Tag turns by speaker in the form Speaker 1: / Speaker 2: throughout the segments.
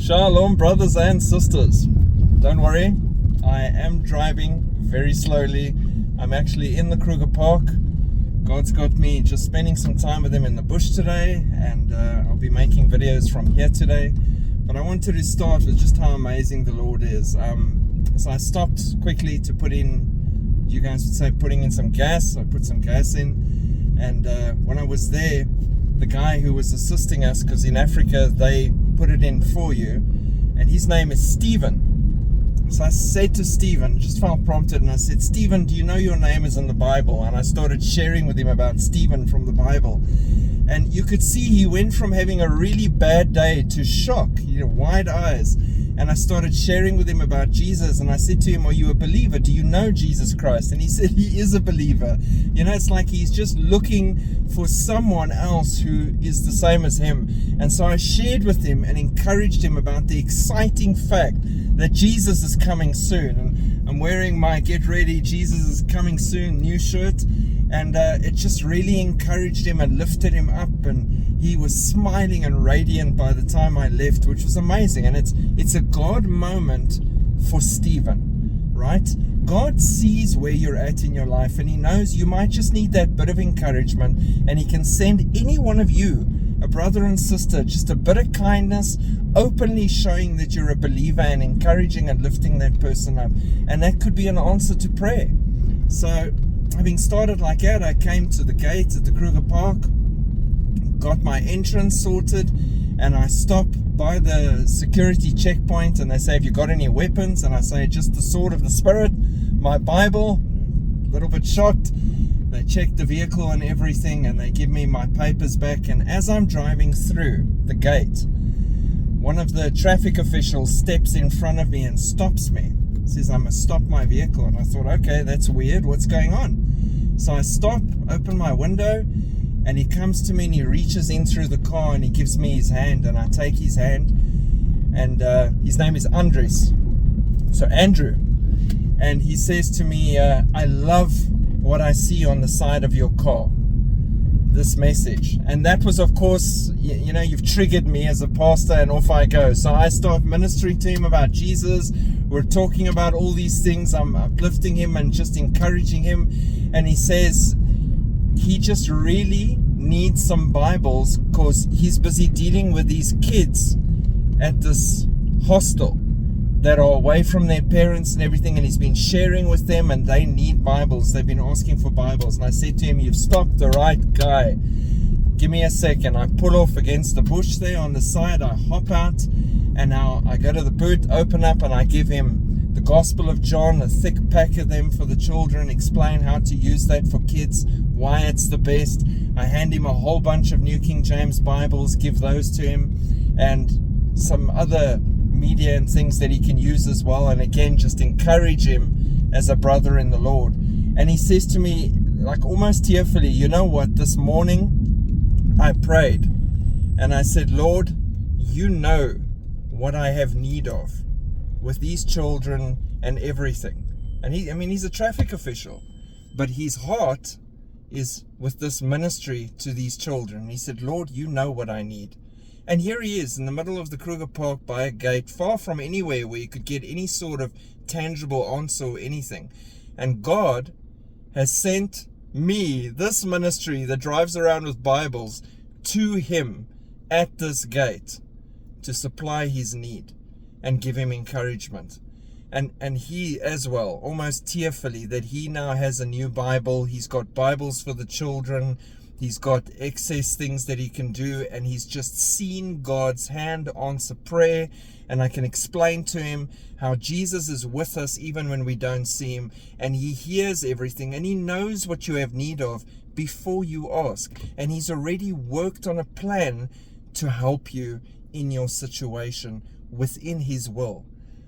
Speaker 1: Shalom, brothers and sisters. Don't worry, I am driving very slowly. I'm actually in the Kruger Park. God's got me just spending some time with him in the bush today, and I'll be making videos from here today. But I wanted to start with just how amazing the Lord is. So I stopped quickly to put in, you guys would say, putting in some gas. I put some gas in, and when I was there, the guy who was assisting us, because in Africa they put it in for you, and his name is Stephen. So I said to Stephen, just felt prompted, and I said, Stephen, do you know your name is in the Bible? And I started sharing with him about Stephen from the Bible, and you could see he went from having a really bad day to shock, wide eyes. And I started sharing with him about Jesus, and I said to him, are you a believer? Do you know Jesus Christ? And he said he is a believer. It's like he's just looking for someone else who is the same as him. And so I shared with him and encouraged him about the exciting fact that Jesus is coming soon. And I'm wearing my Get Ready, Jesus is Coming Soon new shirt. And it just really encouraged him and lifted him up, and he was smiling and radiant by the time I left, which was amazing. And it's a God moment for Stephen, right? God sees where you're at in your life, and he knows you might just need that bit of encouragement, and he can send any one of you, a brother and sister, just a bit of kindness, openly showing that you're a believer and encouraging and lifting that person up. And that could be an answer to prayer. So having started like that, I came to the gate at the Kruger Park, got my entrance sorted, and I stop by the security checkpoint, and they say, have you got any weapons? And I say, just the sword of the Spirit, my Bible. A little bit shocked. They check the vehicle and everything, and they give me my papers back. And as I'm driving through the gate, one of the traffic officials steps in front of me and stops me. Says I must stop my vehicle. And I thought, okay, that's weird, what's going on? So I stop, open my window, and he comes to me and he reaches in through the car and he gives me his hand, and I take his hand, and his name is Andres, so Andrew, and he says to me, I love what I see on the side of your car, this message. And that was, of course, you've triggered me as a pastor, and off I go. So I start ministering to him about Jesus. We're talking about all these things. I'm uplifting him and just encouraging him. And he says he just really needs some Bibles because he's busy dealing with these kids at this hostel that are away from their parents and everything, and he's been sharing with them, and they need Bibles. They've been asking for Bibles. And I said to him, you've stopped the right guy. Give me a second. I pull off against the bush there on the side. I hop out, and now I go to the boot, open up, and I give him the Gospel of John, a thick pack of them for the children, explain how to use that for kids, why it's the best. I hand him a whole bunch of New King James Bibles, give those to him, and some other media and things that he can use as well. And again, just encourage him as a brother in the Lord. And he says to me, like almost tearfully, you know what, this morning I prayed and I said, Lord, you know what I have need of with these children and everything. And he's a traffic official, but his heart is with this ministry to these children. He said, Lord, you know what I need. And here he is in the middle of the Kruger Park by a gate, far from anywhere where you could get any sort of tangible answer or anything. And God has sent me, this ministry that drives around with Bibles, to him at this gate to supply his need and give him encouragement. And he as well, almost tearfully, that he now has a new Bible. He's got Bibles for the children. He's got excess things that he can do, and he's just seen God's hand answer prayer. And I can explain to him how Jesus is with us even when we don't see him, and he hears everything, and he knows what you have need of before you ask. And he's already worked on a plan to help you in your situation within his will.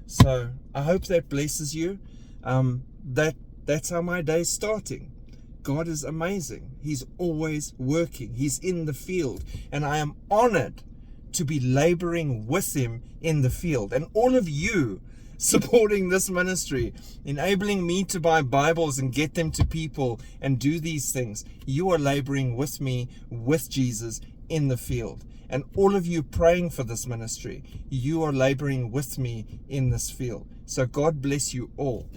Speaker 1: So I hope that blesses you. That's how my day's starting. God is amazing. He's always working. He's in the field. And I am honored to be laboring with him in the field. And all of you supporting this ministry, enabling me to buy Bibles and get them to people and do these things, you are laboring with me, with Jesus in the field. And all of you praying for this ministry, you are laboring with me in this field. So God bless you all.